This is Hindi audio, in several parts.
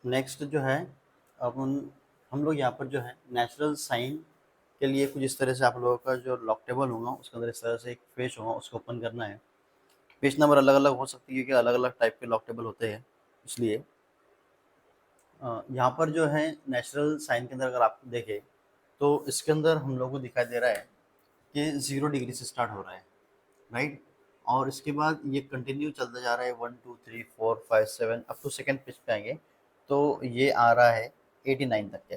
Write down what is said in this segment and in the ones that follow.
नेक्स्ट जो है हम लोग यहाँ पर जो है नेचुरल साइन के लिए कुछ इस तरह से आप लोगों का जो लॉक टेबल होगा उसके अंदर इस तरह से एक पेज होगा, उसको ओपन करना है। पेज नंबर अलग अलग हो सकती है क्योंकि अलग अलग टाइप के लॉक टेबल होते हैं, इसलिए यहाँ पर जो है नेचुरल साइन के अंदर अगर आप देखें तो इसके अंदर हम लोग को दिखाई दे रहा है कि 0 डिग्री से स्टार्ट हो रहा है, राइट। और इसके बाद ये कंटिन्यू चलता जा रहा है 1 2 3 4 5 7 अप टू सेकेंड पेज पे आएंगे तो ये आ रहा है 89 तक के,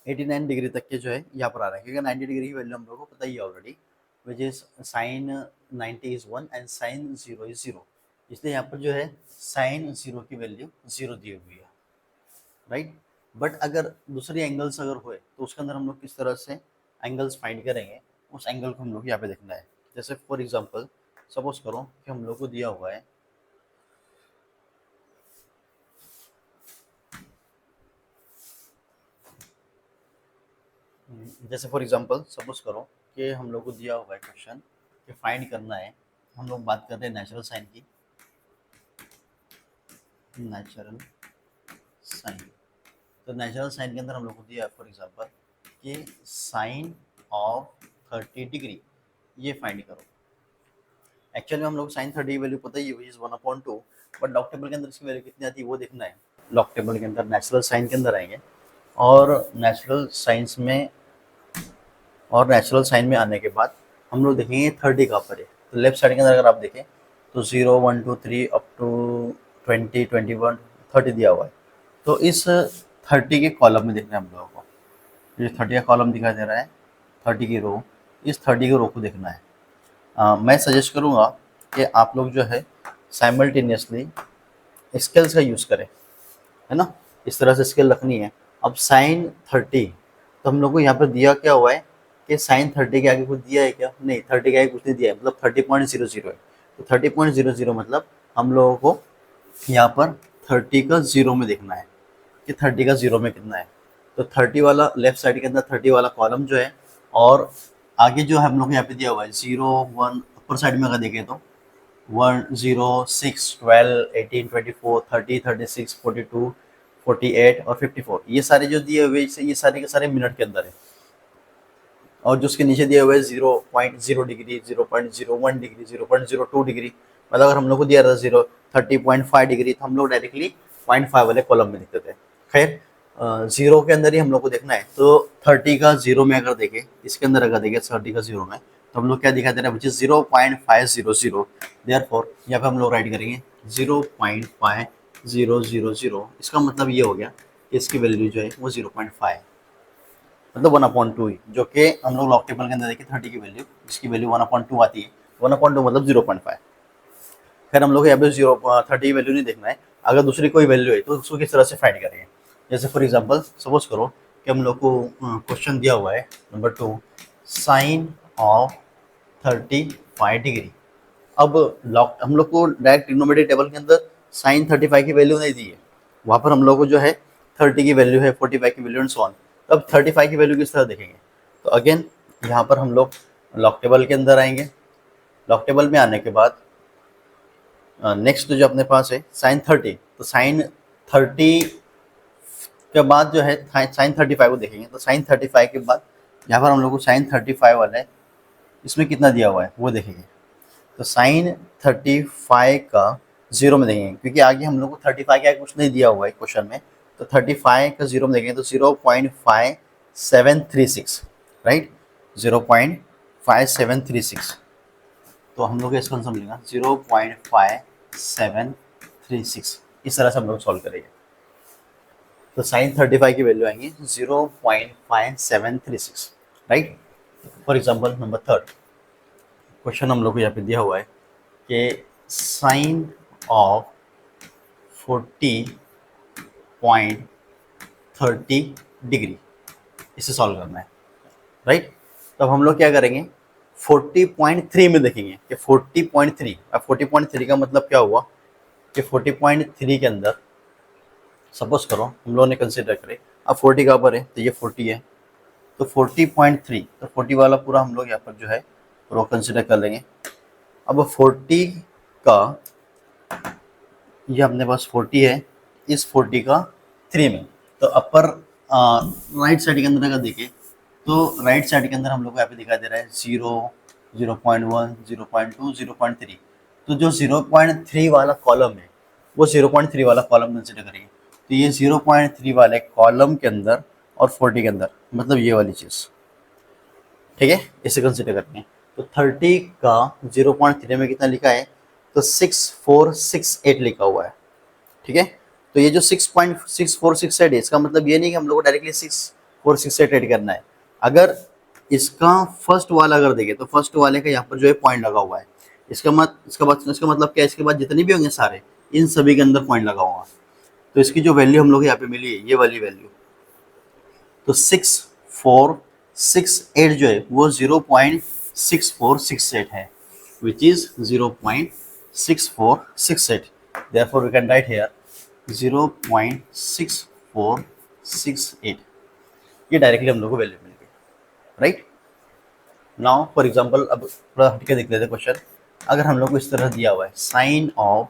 89 डिग्री तक के जो है यहाँ पर आ रहा है, क्योंकि 90 डिग्री की वैल्यू हम लोग को पता ही है already, which is sine 90 is 1 and sine 0 is 0। इसलिए यहाँ पर जो है साइन 0 की वैल्यू 0 दी हुई है, राइट। बट अगर दूसरी एंगल्स अगर हुए तो उसके अंदर हम लोग किस तरह से एंगल्स फाइंड करेंगे, उस एंगल को हम लोग यहाँ पे देखना है। जैसे फॉर एग्जांपल सपोज करो कि हम लोग को दिया हुआ है जैसे फॉर एग्जांपल सपोज करो कि हम लोग को दिया हुआ है क्वेश्चन कि फाइंड करना है, हम लोग बात कर रहे हैं नेचुरल साइन की, नेचुरल साइन। तो नेचुरल साइन के अंदर हम लोग को दिया है फॉर एग्जांपल कि साइन ऑफ 30 डिग्री ये फाइंड करो। एक्चुअली में हम लोग साइन 30 की वैल्यू पता ही है, which is 1/2, but log table के अंदर इसकी वैल्यू कितनी आती है वो देखना है। लॉग टेबल के अंदर नेचुरल साइन के अंदर आएंगे और नेचुरल साइन में आने के बाद हम लोग देखेंगे 30 कहाँ पर है। तो लेफ्ट साइड के अंदर अगर आप देखें तो 0 1 2 3 अप टू 20 21 30 दिया हुआ है। तो इस 30 के कॉलम में देखना है हम लोगों को, जो 30 का कॉलम दिखाई दे रहा है, 30 की रो, इस 30 की रो को देखना है। मैं सजेस्ट करूँगा कि आप लोग जो है साइमल्टेनियसली स्केल्स का यूज़ करें, है ना। इस तरह से स्केल रखनी है। अब साइन 30 तो हम लोग को यहाँ पर दिया क्या हुआ है कि साइन 30 के आगे कुछ दिया है क्या? नहीं, 30 के आगे कुछ नहीं दिया है, मतलब 30.00 है। तो 30.00 मतलब हम लोगों को यहाँ पर 30 का 0 में देखना है कि 30 का 0 में कितना है। तो 30 वाला लेफ्ट साइड के अंदर 30 वाला कॉलम जो है, और आगे जो है हम लोग यहाँ पे दिया हुआ है 0 1, अपर साइड में अगर देखें तो 1 0 6 12 18 24 30 36 42 48 और 54, ये सारे जो दिए हुए ये सारे के सारे मिनट के अंदर है। और जो उसके नीचे दिए हुए 0.0 डिग्री, 0.01 डिग्री, 0.02 डिग्री, मतलब अगर हम लोग को दिया था 30.5 डिग्री तो हम लोग डायरेक्टली 0.5 वाले कॉलम में देखते थे। खैर 0 के अंदर ही हम लोग को देखना है। तो 30 का 0 में अगर देखें, इसके अंदर अगर देखें 30 का 0 में, तो हम लोग क्या दिखा दे रहे हैं, विच इज 0.500। देयरफॉर यहाँ पे हम लोग राइट करेंगे 0.5000। इसका मतलब ये हो गया कि इसकी वैल्यू जो है वो 0.5, मतलब 1/2 ही, जो कि हम लोग लॉग टेबल के अंदर देखिए 30 की वैल्यू, जिसकी वैल्यू 1/2 आती है। 1/2 मतलब 0.5। खैर हम लोग यहाँ पे 30 की वैल्यू नहीं देखना है, अगर दूसरी कोई वैल्यू है तो उसको किस तरह से फाइंड करेंगे। जैसे फॉर एग्जांपल सपोज करो कि हम लोग को क्वेश्चन दिया हुआ है नंबर 2, साइन ऑफ 35 डिग्री। अब लॉग हम लोग को डायरेक्ट ट्रिग्नोमेट्रिक टेबल के अंदर साइन 35 की वैल्यू नहीं दी है, वहाँ पर हम लोग को जो है 30 की वैल्यू है, 45 की वैल्यू एंड सो ऑन। अब 35 की वैल्यू किस तरह देखेंगे, तो अगेन यहाँ पर हम लोग लॉग टेबल के अंदर आएंगे। लॉग टेबल में आने के बाद नेक्स्ट जो अपने पास है साइन 30, तो साइन 30 के बाद जो है साइन 35 को देखेंगे। तो साइन 35 के बाद यहाँ पर हम लोग को साइन 35 वाला है, इसमें कितना दिया हुआ है वो देखेंगे। तो साइन 35 का 0 में देखेंगे, क्योंकि आगे हम लोग को 35 के आगे कुछ नहीं दिया हुआ है क्वेश्चन में। तो 35 का 0 में देखेंगे तो 0.5736, राइट, 0.5736। तो हम लोग इसका आंसर मिलेगा 0.5736। इस तरह से हम लोग सॉल्व करेंगे। तो साइन 35 की वैल्यू आएंगी 0.5736, right. For example number 3 question हम लोग को यहाँ पे दिया हुआ है कि साइन ऑफ 40.30 डिग्री, इसे सॉल्व करना है, राइट। तो अब हम लोग क्या करेंगे, 40.3 में देखेंगे कि 40.3, अब 40.3 का मतलब क्या हुआ कि 40.3 के अंदर सपोज करो हम लोगों ने कंसिडर करें, अब 40 कहाँ पर है, तो ये 40 है, तो 40.3, तो 40 वाला पूरा हम लोग यहाँ पर जो है रो कंसिडर कर लेंगे। अब 40 का ये अपने पास 40 है, इस 40 का 3 में। तो अपर राइट साइड के अंदर अगर देखें तो राइट साइड के अंदर हम लोग को यहाँ पे दिखाई दे रहा है 0, 0.1, 0.2, 0.3। तो जो 0.3 वाला कॉलम है वो 0.3 वाला कॉलम कंसिडर करेंगे। तो ये 0.3 वाले कॉलम के अंदर और 40 के अंदर, मतलब ये वाली चीज़, ठीक है, इसे कंसिडर करते हैं। तो 30 का 0.3 में कितना लिखा है, तो 6468 लिखा हुआ है, ठीक है। तो ये जो 6.6468 है, इसका मतलब ये नहीं कि हम लोग को डायरेक्टली 64688 ऐड करना है। अगर इसका फर्स्ट वाला अगर देखें तो फर्स्ट वाले का यहाँ पर जो है पॉइंट लगा हुआ है, इसका मतलब क्या है, इसके बाद जितने भी होंगे सारे, इन सभी के अंदर पॉइंट लगा हुआ। तो इसकी जो वैल्यू हम लोग यहाँ पे मिली है, ये वाली वैल्यू, तो 6468 जो है वो 0.6468 है, which is 0.6468. Therefore, we can write here 0.6468. ये डायरेक्टली हम लोग को वैल्यू मिल गई, राइट। नाउ फॉर एग्जांपल, अब थोड़ा हटके देख लेते हैं क्वेश्चन। अगर हम लोग को इस तरह दिया हुआ है sine of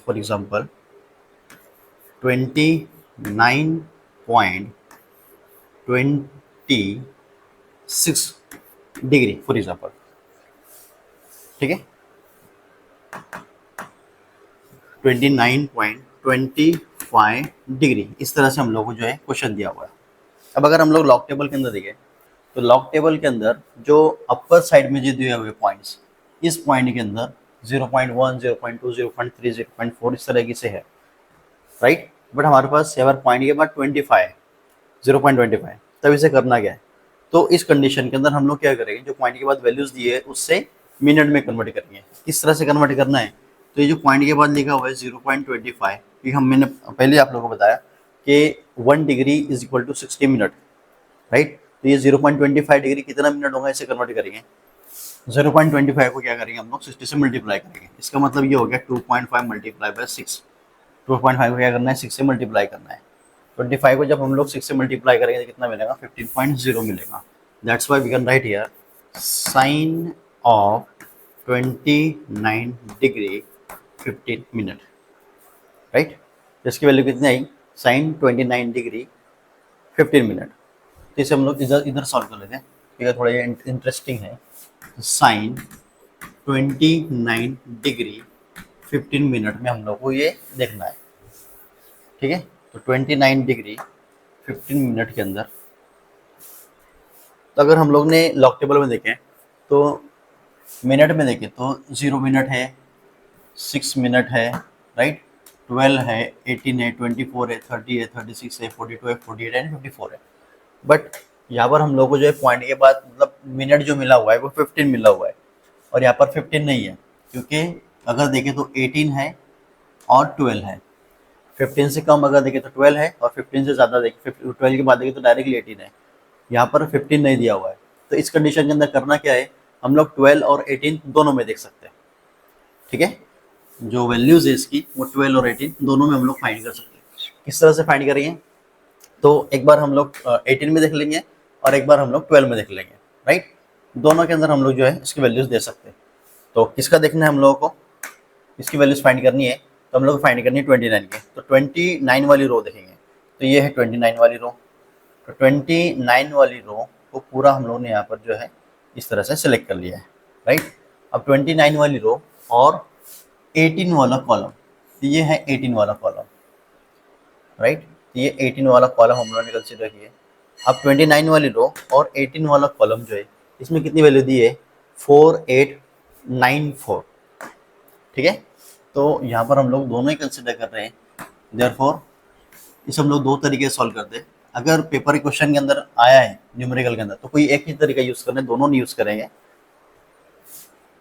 for example 29.26 degree for example, ठीक है, 29.25 डिग्री, इस तरह से हम लोग को जो है क्वेश्चन दिया हुआ है। अब अगर हम लोग लॉग टेबल के अंदर देखें तो लॉग टेबल के अंदर जो अपर साइड में जो दिए हुए पॉइंट्स, इस पॉइंट के अंदर 0.1, 0.2, 0.3, 0.4 इस तरह की से है, राइट। बट हमारे पास यहाँ पर पॉइंट के बाद 0.25, तब इसे करना क्या है, तो इस कंडीशन के अंदर हम लोग क्या करेंगे, जो पॉइंट के बाद वैल्यूज दिए है उससे मिनट में कन्वर्ट करेंगे। किस तरह से कन्वर्ट करना है, तो ये जो पॉइंट के बाद लिखा हुआ है 0.25, ये मैंने पहले आप लोगों को बताया कि 1 degree is equal to 60 minute, right. तो ये 0.25 डिग्री कितना मिनट होगा, इसे कन्वर्ट करेंगे। 0.25 को क्या करेंगे हम लोग 60 से मल्टीप्लाई करेंगे। इसका मतलब ये हो गया 2.5 मल्टीप्लाई बाय 6। 2.5 को क्या करना है, 6 से मल्टीप्लाई करना है। 25 को जब हम लोग 6 से मल्टीप्लाई करेंगे तो कितना मिलेगा, 15.0 मिलेगा। That's why we can write here sine of 29 degree 15 minute, right. इसकी वैल्यू कितनी आई, साइन 29 डिग्री 15 मिनट। तो इसे हम लोग इधर सॉल्व कर लेते हैं, ठीक है, थोड़ा ये इंटरेस्टिंग है। साइन 29 डिग्री 15 मिनट में हम लोग को ये देखना है, ठीक है। तो 29 डिग्री 15 मिनट के अंदर, तो अगर हम लोग ने लॉग टेबल में देखें तो मिनट में देखें तो 0 मिनट है, 6 मिनट है, राइट, 12 है, 18 है, 24 है, 30 है, 36 है, 42 है, 48 है, 54 है। बट यहाँ पर हम लोग को जो है पॉइंट के बाद मतलब मिनट जो मिला हुआ है वो 15 मिला हुआ है, और यहाँ पर 15 नहीं है, क्योंकि अगर देखें तो 18 है और 12 है। 15 से कम अगर देखें तो 12 है, और 15 से ज़्यादा देखें 12 के बाद देखें तो डायरेक्टली 18 है। यहाँ पर 15 नहीं दिया हुआ है। तो इस कंडीशन के अंदर करना क्या है, हम लोग 12 और 18 दोनों में देख सकते हैं, ठीक है। जो वैल्यूज़ है इसकी वो 12 और 18 दोनों में हम लोग फाइंड कर सकते हैं। किस तरह से फाइंड करेंगे, तो एक बार हम लोग 18 में देख लेंगे और एक बार हम लोग 12 में देख लेंगे, राइट। दोनों के अंदर हम लोग जो है इसकी वैल्यूज़ दे सकते हैं। तो किसका देखना है हम लोगों को, इसकी वैल्यूज़ फाइंड करनी है, तो हम लोग को फाइंड करनी है 29 के। तो 29 वाली रो देखेंगे, तो ये है 29 वाली रो। तो 29 वाली रो को पूरा हम लोग ने यहाँ पर जो है इस तरह से सिलेक्ट कर लिया है, राइट। अब 29 वाली रो और 18 वाला कॉलम, तो ये है 18 वाला कॉलम, राइट। ये 18 वाला कॉलम हम लोगों ने कंसिडर किया। अब 29 वाली रो और 18 वाला कॉलम जो है इसमें कितनी वैल्यू दी है, 4894, ठीक है। तो यहाँ पर हम लोग दोनों ही कंसिडर कर रहे हैं, देयरफॉर इसे हम लोग दो तरीके से सॉल्व करते हैं। अगर पेपर क्वेश्चन के अंदर आया है न्यूमेरिकल के अंदर तो कोई एक ही तरीका यूज़ करना है, दोनों नहीं यूज़ करेंगे।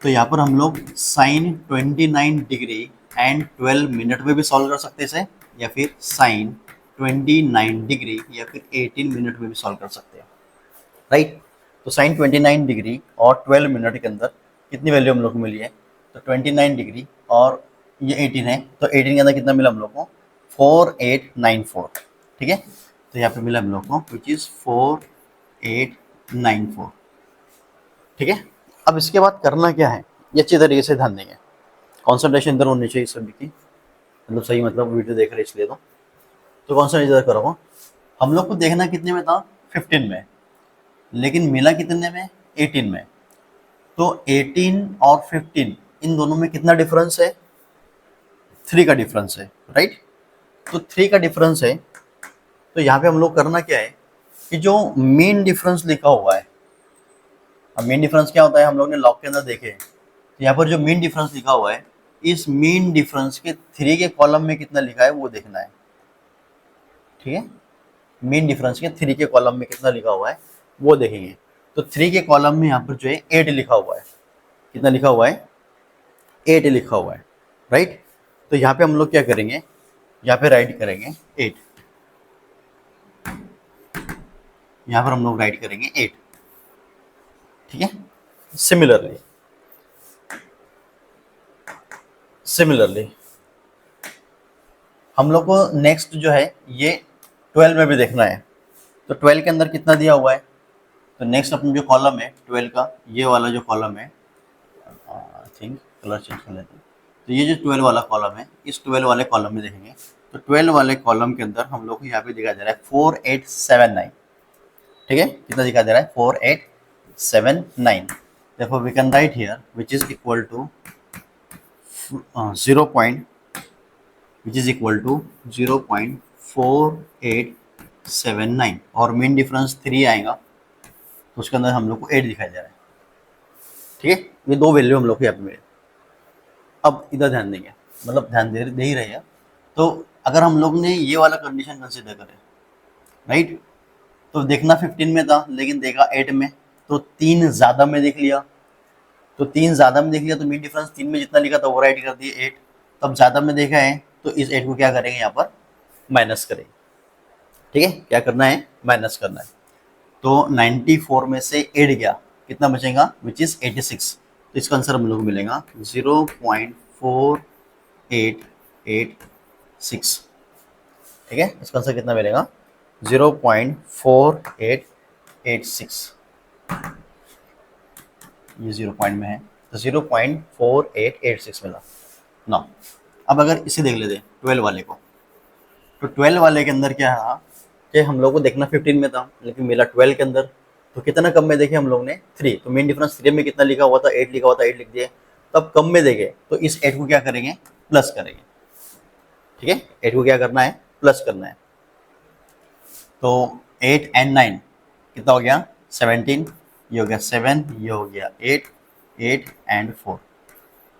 तो यहाँ पर हम लोग साइन 29 डिग्री एंड 12 मिनट में भी सॉल्व कर सकते हैं इसे, या फिर साइन 29 डिग्री या फिर 18 मिनट में भी सॉल्व कर सकते हैं, राइट। तो साइन 29 डिग्री और 12 मिनट के अंदर कितनी वैल्यू हम लोग को मिली है, तो 29 डिग्री और ये 18 है, तो 18 के अंदर कितना मिला हम लोग को, 4894, ठीक है। तो यहाँ पे मिला हम लोग को विच इज़ 4894, ठीक है। अब इसके बाद करना क्या है, ये अच्छी तरीके से ध्यान देंगे, कॉन्सेंट्रेशन इधर होनी चाहिए सभी की। मतलब सही, मतलब वीडियो देख रहे इसलिए। तो कौन सा इधर करो, हम लोग को देखना कितने में था, 15 में, लेकिन मिला कितने में, 18 में। तो 18 और 15 इन दोनों में कितना डिफरेंस है, 3 का डिफरेंस है, राइट। तो 3 का डिफरेंस है। तो यहाँ पे हम लोग करना क्या है कि जो मेन डिफरेंस लिखा हुआ है, अब मेन डिफरेंस क्या होता है हम लोग ने लॉग के अंदर देखे, तो यहाँ पर जो मेन डिफरेंस लिखा हुआ है, इस मेन डिफरेंस के 3 के कॉलम में कितना लिखा है वो देखना है, ठीक है। मेन डिफरेंस के 3 के कॉलम में कितना लिखा हुआ है वो देखेंगे। तो 3 के कॉलम में यहाँ पर जो है 8 लिखा हुआ है, कितना लिखा हुआ है, 8 लिखा हुआ है, राइट। तो यहाँ पे हम लोग क्या करेंगे, यहाँ पे राइट करेंगे 8, यहाँ पर हम लोग राइट करेंगे 8, ठीक है। सिमिलरली सिमिलरली हम लोग को नेक्स्ट जो है ये 12 में भी देखना है। तो 12 के अंदर कितना दिया हुआ है, तो नेक्स्ट अपना जो कॉलम है 12 का, ये वाला जो कॉलम है, आई थिंक कलर चेंज कर लेते हैं। तो ये जो 12 वाला कॉलम है, इस 12 वाले कॉलम में देखेंगे, तो 12 वाले कॉलम के अंदर हम लोग को यहाँ पे दिखाई दे रहा है 4879, ठीक है। कितना दिखाई दे रहा है, 4879। देखो we can write here which is equal to 0.4879, और मेन डिफरेंस 3 आएगा, तो उसके अंदर हम लोग को 8 दिखाई दे रहा है, ठीक है। ये दो वैल्यू हम लोग को यहाँ पे मिले। अब इधर ध्यान देंगे, मतलब ध्यान दे ही रहे हैं। तो अगर हम लोग ने ये वाला कंडीशन कंसिडर करें, राइट, तो देखना 15 में था लेकिन देखा 8 में, तो 3 ज़्यादा में देख लिया, तो 3 ज़्यादा में देख लिया, तो मीन डिफरेंस 3 में जितना लिखा था वो राइट कर दिए 8। तब ज़्यादा में देखा है तो इस 8 को क्या करेंगे, यहाँ पर माइनस करेंगे, ठीक है। क्या करना है, माइनस करना है। तो 94 में से 8 गया, कितना बचेगा, विच इज़ 86। तो इसका आंसर हम लोग को मिलेगा 0.4886, ठीक है। इसका आंसर कितना मिलेगा, 0.4886, ये 0 पॉइंट में है, तो 0.4886 मिला ना। अब अगर इसे देख लेते 12 वाले को, तो 12 वाले के अंदर क्या है कि हम लोग को देखना 15 में था लेकिन मिला 12 के अंदर, तो कितना कम में देखे हम लोग ने 3, तो मेन डिफरेंस 3 में कितना लिखा हुआ था, 8 लिखा हुआ था, 8 लिख दिए। तब कम में देखे तो इस 8 को क्या करेंगे, प्लस करेंगे, ठीक है। 8 को क्या करना है, प्लस करना है। तो 8 एंड 9 कितना हो गया, 17, ये हो गया 7, ये हो गया 8, 8 एंड 4,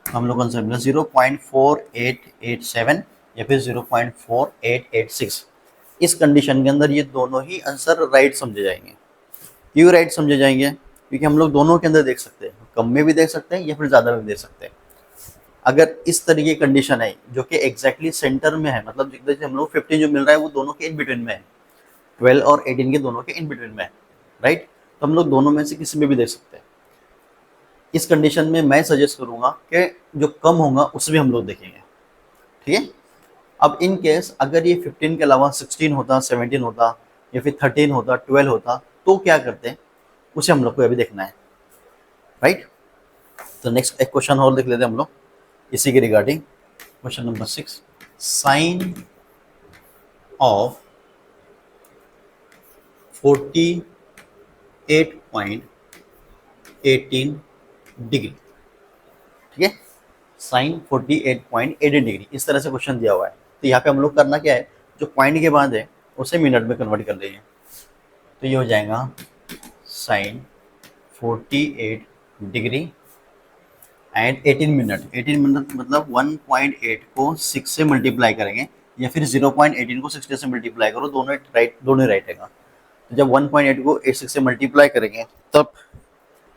हम लोग आंसर मिला 0.4887 या फिर 0.4886। इस कंडीशन के अंदर ये दोनों ही आंसर राइट समझे जाएंगे। क्यों राइट समझे जाएंगे, क्योंकि हम लोग दोनों के अंदर देख सकते हैं, कम में भी देख सकते हैं या फिर ज़्यादा में भी देख सकते हैं। अगर इस तरीके की कंडीशन है जो कि एग्जैक्टली सेंटर में है, मतलब जैसे हम लोग 15 जो मिल रहा है वो दोनों के इन बिटवीन में है, 12 और 18 के दोनों के इन बिटवीन में है, राइट। तो हम लोग दोनों में से किसी में भी देख सकते हैं। इस कंडीशन में मैं सजेस्ट करूंगा कि जो कम होगा उससे भी हम लोग देखेंगे, ठीक है। अब इन केस अगर ये 15 के अलावा 16 होता, 17 होता या फिर 13 होता, 12 होता, तो क्या करते हैं उसे हम लोग को अभी देखना है, राइट। तो नेक्स्ट एक क्वेश्चन और देख लेते हैं हम लोग इसी के regarding. Question number 6, sine of 48.18 degree, ठीक है। साइन 48.18 डिग्री, इस तरह से क्वेश्चन दिया हुआ है। तो यहाँ पे हम लोग करना क्या है, जो पॉइंट के बाद है उसे मिनट में कन्वर्ट कर देंगे। तो ये हो जाएगा sine 48 degree and 18 minute, 18 minute मतलब 1.8 को 6 से मल्टीप्लाई करेंगे या फिर 0.18 को 60 से मल्टीप्लाई करो, दोनों राइट रहेगा। तो जब 1.8 को 6 से मल्टीप्लाई करेंगे तब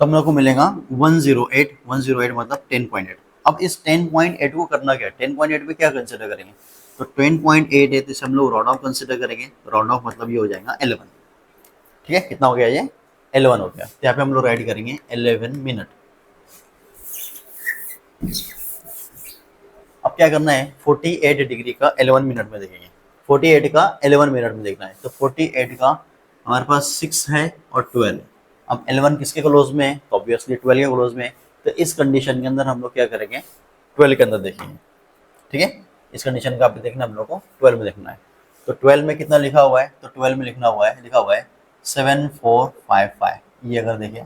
हम लोग को मिलेगा 108, 108 मतलब 10.8। अब इस 10.8 को करना क्या है, 10.8 पे क्या कंसिडर करेंगे, तो 10.8 है तो इसे हम लोग राउंड ऑफ कंसिडर करेंगे, राउंड ऑफ मतलब ये हो जाएगा 11, ठीक है। कितना हो गया, ये 11 हो गया। तो यहाँ पे हम लोग राइट करेंगे 11 मिनट। अब क्या करना है, 48 डिग्री का 11 मिनट में देखेंगे, 48 का 11 मिनट में देखना है। तो 48 का हमारे पास 6 है और 12 है। अब 11 किसके क्लोज में है, तो ऑब्वियसली 12 के क्लोज में है। तो इस कंडीशन के अंदर हम लोग क्या करेंगे, 12 के अंदर देखेंगे, ठीक है। इस कंडीशन का आप देखना हम लोग को 12 में देखना है। तो 12 में कितना लिखा हुआ है, तो 12 में लिखा हुआ है 7455। ये अगर देखें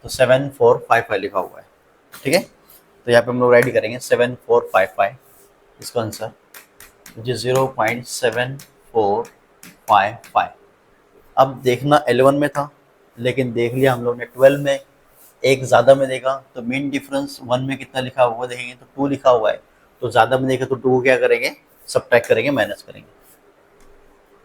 तो 7455 लिखा हुआ है, ठीक है। तो यहाँ पे हम लोग राइट करेंगे 7455 इसका आंसर, जो 0.7455। अब देखना 11 में था, लेकिन देख लिया हम लोग ने 12 में, एक ज़्यादा में देखा तो मीन डिफरेंस 1 में कितना लिखा हुआ देखेंगे तो 2 लिखा हुआ है। तो ज़्यादा में देखा तो 2 को क्या करेंगे, सब्ट्रैक्ट करेंगे, माइनस करेंगे।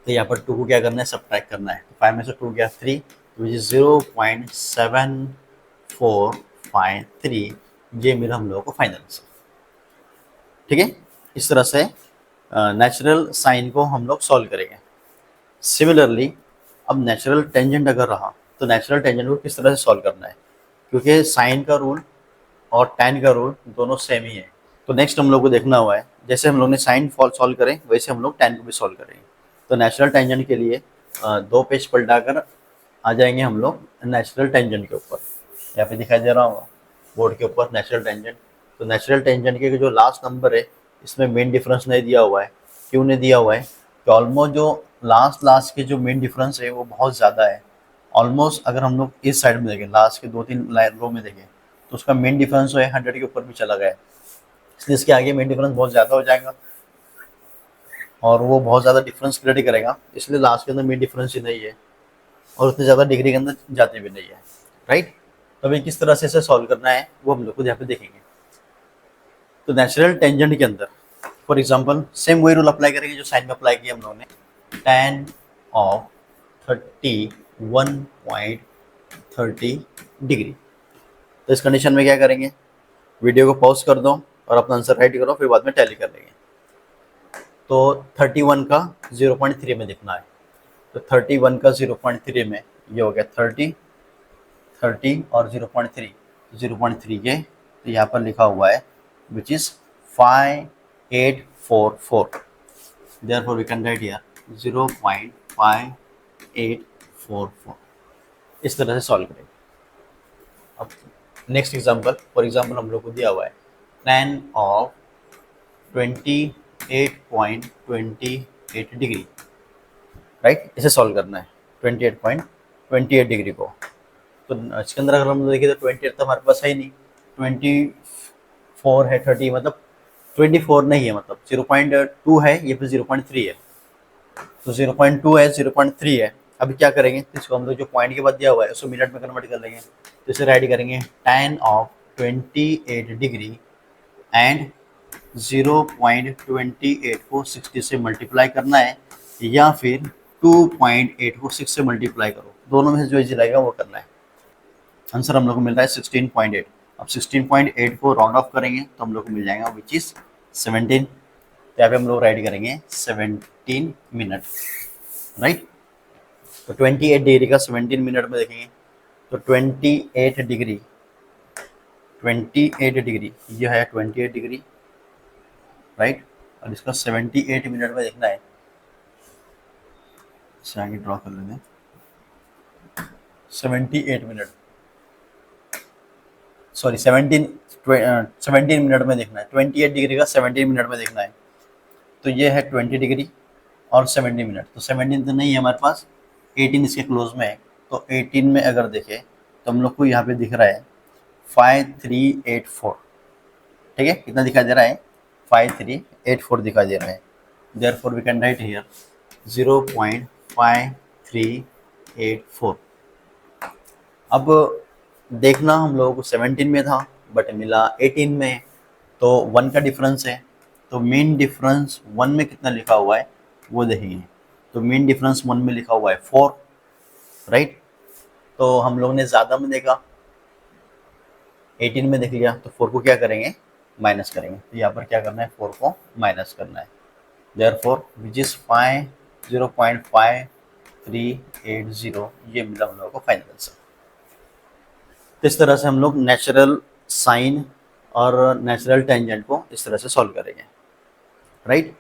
तो यहाँ पर 2 को क्या करना है, सब्ट्रैक्ट करना है। 5 में से 2 गया 3, विच इज़ 0.7453। ये मिला हम लोगों को फाइनल आंसर, ठीक है। इस तरह से नेचुरल साइन को हम लोग सॉल्व करेंगे। सिमिलरली अब नेचुरल टेंजेंट अगर रहा तो नेचुरल टेंजेंट को किस तरह से सॉल्व करना है, क्योंकि साइन का रूल और tan का रूल दोनों सेम ही है। तो नेक्स्ट हम लोग को देखना हुआ है, जैसे हम लोग ने साइन सॉल्व करें वैसे हम लोग tan को भी सॉल्व करेंगे। तो नेचुरल टेंजेंट के लिए 2 पेज पलटाकर आ जाएंगे हम लोग नेचुरल टेंजेंट के ऊपर। यहाँ पे दिखाई दे रहा होगा बोर्ड के ऊपर नेचुरल टेंजेंट। तो नेचुरल टेंजेंट के जो लास्ट नंबर है इसमें मेन डिफरेंस नहीं दिया हुआ है। क्यों नहीं दिया हुआ है, तो ऑलमोस्ट जो लास्ट के जो मेन डिफरेंस है वो बहुत ज़्यादा है। ऑलमोस्ट अगर हम लोग इस साइड में देखें, लास्ट के 2-3 रो में देखें, तो उसका मेन डिफरेंस जो है 100 के ऊपर भी चला गया है। इसलिए इसके आगे मेन डिफरेंस बहुत ज़्यादा हो जाएगा और वो बहुत ज़्यादा डिफरेंस क्रिएट करेगा। इसलिए लास्ट के अंदर मेन डिफरेंस ही नहीं है और उतनी ज़्यादा डिग्री के अंदर जाती भी नहीं है, राइट। तो अभी किस तरह से इसे सॉल्व करना है वो हम लोग को यहाँ पे देखेंगे। तो नेचुरल टेंजेंट के अंदर फॉर एग्जांपल सेम वही रूल अप्लाई करेंगे जो साइन में अप्लाई किया हम लोगों ने, tan ऑफ 31.30 डिग्री। तो इस कंडीशन में क्या करेंगे, वीडियो को पॉज कर दो और अपना आंसर राइट करो, फिर बाद में टैली कर लेंगे। तो 31 का 0.3 में देखना है। तो 31 का 0.3 में ये हो गया 30 और 0.3 के, तो यहाँ पर लिखा हुआ है which is 5844। Therefore we can write here 0.5844। इस तरह से सॉल्व करेंगे। अब नेक्स्ट एग्जांपल, फॉर एग्जांपल हम लोग को दिया हुआ है tan ऑफ 28.28 डिग्री, राइट। इसे सॉल्व करना है 28.28 डिग्री को। तो इसके अंदर अगर हम देखें तो 28 तो हमारे पास है ही नहीं, 24 है, 30 मतलब 24 नहीं है, मतलब 0.2 है, ये पे 0.3 है। तो 0.2 है, 0.3 है। अभी क्या करेंगे, इसको हम लोग जो पॉइंट के बाद दिया हुआ है उसको मिनट में कन्वर्ट कर लेंगे। तो इसे राइट करेंगे tan ऑफ 28 डिग्री एंड 0.28 को 60 से मल्टीप्लाई करना है, या फिर 2.8 को 6 से मल्टीप्लाई करो, दोनों में से जो इजी रहेगा वो करना है। आंसर हम लोग को मिल रहा है 16.8। अब 16.8 को राउंड ऑफ करेंगे तो हम लोग को मिल जाएगा विच इज़ 17। तो यहाँ पे हम लोग राइट करेंगे 17 मिनट, राइट। तो 28 डिग्री का 17 मिनट में देखेंगे तो 28 डिग्री ये है 28 डिग्री, राइट। और इसका 78 मिनट में देखना है, इसे आगे ड्रॉ कर लेंगे 78 मिनट, सॉरी 17 मिनट में देखना है। 28 डिग्री का 17 मिनट में देखना है। तो ये है 20 डिग्री और 70 मिनट। तो 17 तो नहीं है हमारे पास, 18 इसके क्लोज में है। तो 18 में अगर देखें तो हम लोग को यहाँ पे दिख रहा है 5384, ठीक है। कितना दिखाई दे रहा है, 5384 दिखाई दे रहा है। Therefore we can write here 0.5384। अब देखना हम लोगों को 17 में था बट मिला 18 में, तो 1 का डिफरेंस है। तो मेन डिफरेंस 1 में कितना लिखा हुआ है वो देखेंगे। तो मेन डिफरेंस 1 में लिखा हुआ है 4, राइट। तो हम लोग ने ज़्यादा में देखा, 18 में देख लिया, तो 4 को क्या करेंगे, माइनस करेंगे। तो यहाँ पर क्या करना है, 4 को माइनस करना है। देयरफॉर विच इज़ 0.5380, ये मिला हम लोगों को फाइनल आंसर। तो इस तरह से हम लोग नेचुरल साइन और नेचुरल टेंजेंट को इस तरह से सॉल्व करेंगे, राइट।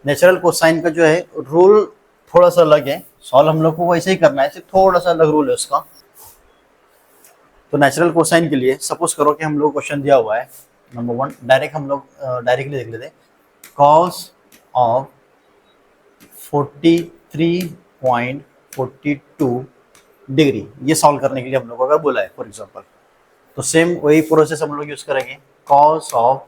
नेचुरल कोसाइन का जो है रूल थोड़ा सा अलग है, सॉल्व हम लोग को वैसे ही करना है, सिर्फ थोड़ा सा अलग रूल है उसका। तो नेचुरल कोसाइन के लिए सपोज करो कि हम लोग क्वेश्चन दिया हुआ है नंबर 1, डायरेक्ट हम लोग डायरेक्टली देख लेते हैं। कॉस ऑफ 43.42 डिग्री, ये सॉल्व करने के लिए हम लोग को अगर बोला है फॉर एग्जांपल, तो सेम वही प्रोसेस हम लोग यूज करेंगे। कॉस ऑफ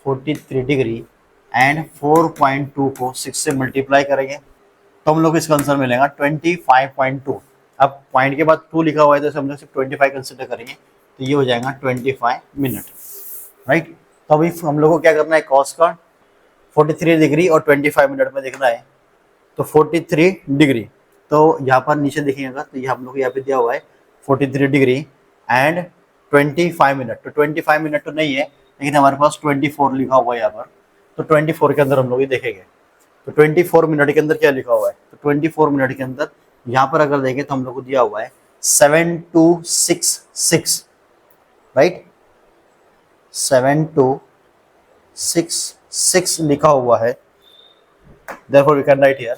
43 डिग्री एंड 4.2 को 6 से मल्टीप्लाई करेंगे तो हम लोग को इसका आंसर मिलेगा 25.2। अब पॉइंट के बाद 2 लिखा हुआ है तो हम लोग सिर्फ 25 कंसिडर करेंगे तो ये हो जाएगा 25 मिनट, राइट। तो अभी हम लोग को क्या करना है, कॉस का 43 डिग्री और 25 मिनट में देखना है। तो 43 डिग्री, तो यहाँ पर नीचे देखिएगा तो ये हम लोग यहाँ पे दिया हुआ है 43 डिग्री एंड 25 मिनट। तो 25 मिनट तो नहीं है, लेकिन हमारे पास 24 लिखा हुआ है यहाँ पर, तो 24 के अंदर हम लोग ये देखेंगे। तो 24 मिनट के अंदर क्या लिखा हुआ है, तो 24 मिनट के अंदर यहाँ पर अगर देखें तो हम लोग को दिया हुआ है 7266, राइट, 7266 लिखा हुआ है। Therefore, we can write here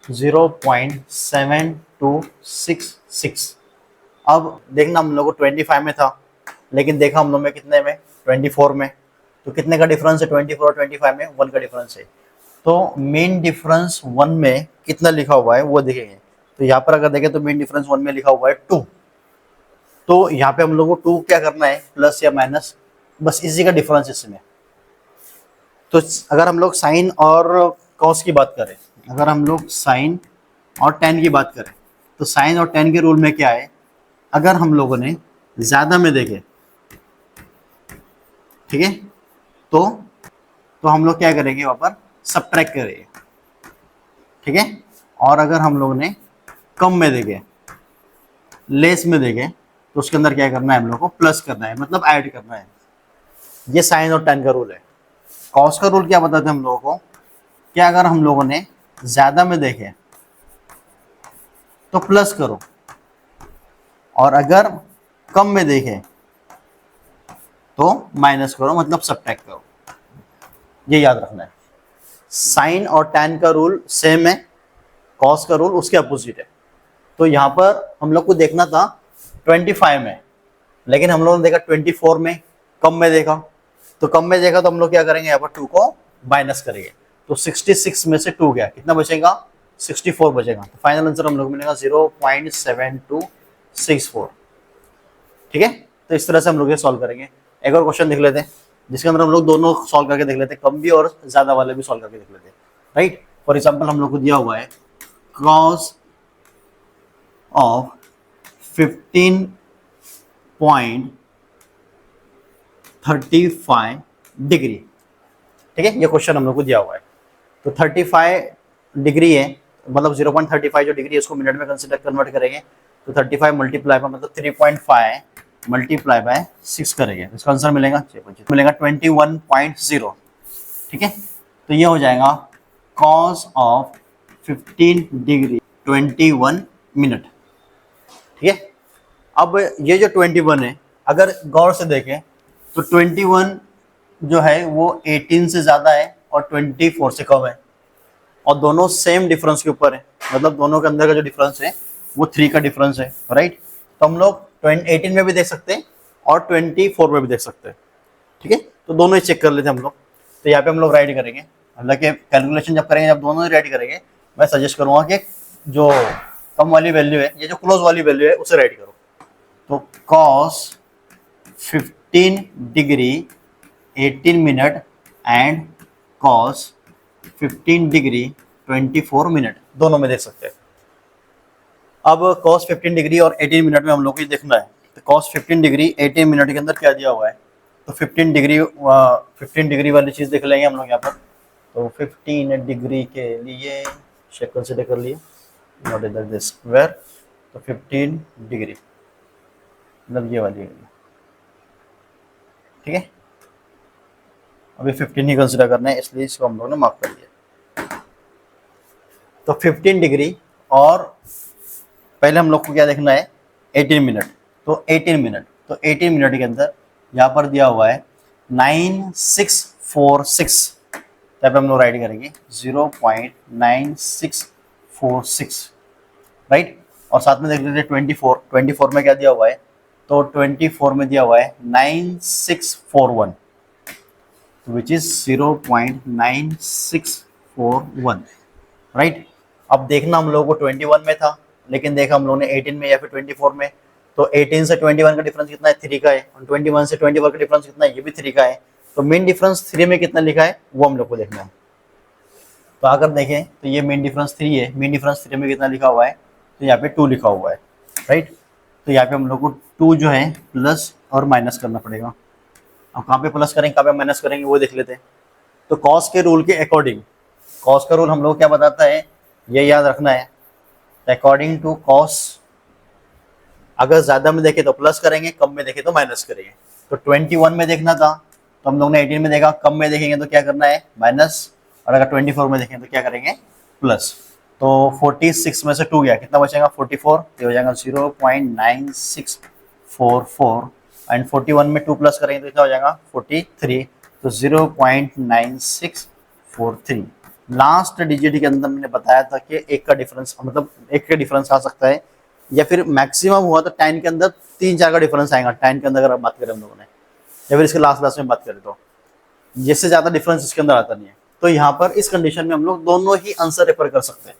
0.7266। अब देखना हम लोग को 25 में था, लेकिन देखा हम लोग में कितने में, 24 में। तो कितने का डिफरेंस है 24 और 25 में, 1 का डिफरेंस है। तो मेन डिफरेंस 1 में कितना लिखा हुआ है वो देखेंगे। तो यहाँ पर अगर देखें तो मेन डिफरेंस 1 में लिखा हुआ है 2। तो यहाँ पे हम लोग को 2 क्या करना है, प्लस या माइनस, बस इसी का डिफरेंस इसमें। तो अगर हम लोग साइन और कॉस की बात करें, अगर हम लोग साइन और टेन की बात करें, तो साइन और टेन के रूल में क्या है, अगर हम लोगों ने ज़्यादा में देखे, ठीक है, तो हम लोग क्या करेंगे, वहाँ पर सब्ट्रैक्ट करेंगे, ठीक है। और अगर हम लोग ने कम में देखे, लेस में देखे, तो उसके अंदर क्या करना है, हम लोग को प्लस करना है, मतलब ऐड करना है। ये साइन और टेन का रूल है। कॉस का रूल क्या बताते हैं हम लोगों को, क्या अगर हम लोगों ने ज़्यादा में देखे तो प्लस करो, और अगर कम में देखे तो माइनस करो, मतलब सब्ट्रैक्ट करो। ये याद रखना है। साइन और टैन का रूल सेम है, कॉस का रूल उसके अपोजिट है। तो यहाँ पर हम लोग को देखना था 25 में, लेकिन हम लोगों ने देखा 24 में, कम में देखा। तो कम में देखा तो हम लोग क्या करेंगे, यहाँ पर 2 को माइनस करेंगे। तो 66 में से 2 गया, कितना बचेगा, 64 बचेगा। तो फाइनल आंसर हम लोग को मिलेगा 0.7264, ठीक है। तो इस तरह से हम लोग ये सॉल्व करेंगे। एक और क्वेश्चन देख लेते हैं, जिसके अंदर हम लोग दोनों सॉल्व करके देख लेते हैं, कम भी और ज़्यादा वाले भी सॉल्व करके देख लेते हैं, राइट। फॉर एग्जाम्पल हम लोग को दिया हुआ है कॉस ऑफ 15.35 डिग्री, ठीक है। ये क्वेश्चन हम लोग को दिया हुआ है। तो 35 डिग्री है, मतलब 0.35 जो डिग्री है उसको मिनट में कंसिडर कन्वर्ट करेंगे। तो 35 मल्टीप्लाई बाय, मतलब 3.5 मल्टीप्लाई बाय 6 करेंगे, इसका आंसर मिलेगा 21.0, ठीक है। तो ये हो जाएगा कॉस ऑफ 15 डिग्री 21 मिनट, ठीक है। अब ये जो 21 है, अगर गौर से देखें तो 21 जो है वो 18 से ज़्यादा है और 24 से कम है, और दोनों सेम डिफरेंस के ऊपर है, मतलब दोनों के अंदर का जो डिफरेंस है वो 3 का डिफरेंस है, राइट। तो हम लोग 18 में भी देख सकते हैं और 24 में भी देख सकते हैं, ठीक है। तो दोनों ही चेक कर लेते हैं हम लोग। तो यहाँ पे हम लोग राइट करेंगे, हालांकि कैलकुलेशन जब करेंगे, जब दोनों ही राइट करेंगे, मैं सजेस्ट करूँगा कि जो कम वाली वैल्यू है, ये जो क्लोज वाली वैल्यू है उसे राइट करो। तो cos 15 degree 18 minute and cos 15 degree 24 minute, दोनों में देख सकते हैं। अब कॉस 15 डिग्री और 18 मिनट में हम लोग को देखना है। तो कॉस 15 डिग्री 18 मिनट के अंदर क्या दिया हुआ है, तो 15 डिग्री वाली चीज़ देख लेंगे हम लोग यहाँ पर। तो 15 डिग्री के लिए शेप कंसिडर कर लिए, नॉट इन दिस स्क्वायर। तो 15 डिग्री मतलब ये वाली, ठीक है। अभी 15 ही कंसिडर करना है, इसलिए इसको हम लोग ने मार्क कर दिया। तो 15 डिग्री और पहले हम लोग को क्या देखना है, 18 मिनट। तो 18 मिनट, तो 18 मिनट के अंदर यहाँ पर दिया हुआ है 9646, तब हम लोग राइट करेंगे 0.9646, राइट। और साथ में देख लेते हैं 24 में क्या दिया हुआ है, तो 24 में दिया हुआ है 9641, विच इज 0.9641, राइट। अब देखना हम लोगों को 21 में था, लेकिन देखा हम लोगों ने 18 में या फिर 24 में, तो 18 से 21 का डिफरेंस कितना है, 3 का है, और 21 से 24 का डिफरेंस कितना है, ये भी 3 का है। तो मेन डिफरेंस 3 में कितना लिखा है वो हम लोग को देखना है। तो अगर देखें तो ये मेन डिफरेंस 3 है, मेन डिफरेंस 3 में कितना लिखा हुआ है, तो यहाँ पे 2 लिखा हुआ है, राइट। तो यहाँ पे हम लोग को 2 जो है प्लस और माइनस करना पड़ेगा। अब कहाँ पे प्लस करेंगे कहाँ पे माइनस करेंगे वो देख लेते हैं। तो कॉस के रूल के अकॉर्डिंग, कॉस का रूल हम लोग क्या बताता है, ये याद रखना है, अकॉर्डिंग टू कॉस, अगर ज्यादा में देखे तो प्लस करेंगे, कम में देखे तो माइनस करेंगे। तो 21 में देखना था तो हम लोग ने 18 में देखा, कम में देखेंगे तो क्या करना है माइनस, और अगर 24 में देखेंगे तो क्या करेंगे प्लस। तो 46 में से 2 गया, कितना बचेगा 44, तो हो जाएगा 0.9644, एंड 41 में 2 प्लस करेंगे तो कितना हो जाएगा 43, तो 0.9643। लास्ट डिजिट के अंदर मैंने बताया था कि एक का डिफरेंस, मतलब एक का डिफरेंस आ सकता है, या फिर मैक्सिमम हुआ तो 10 के अंदर 3-4 का डिफरेंस आएगा 10 के अंदर, अगर बात करें हम लोगों ने, या फिर इसके लास्ट में बात करें तो जिससे ज्यादा डिफरेंस इसके अंदर आता नहीं है। तो यहाँ पर इस कंडीशन में हम लोग दोनों ही आंसर रेफर कर सकते हैं,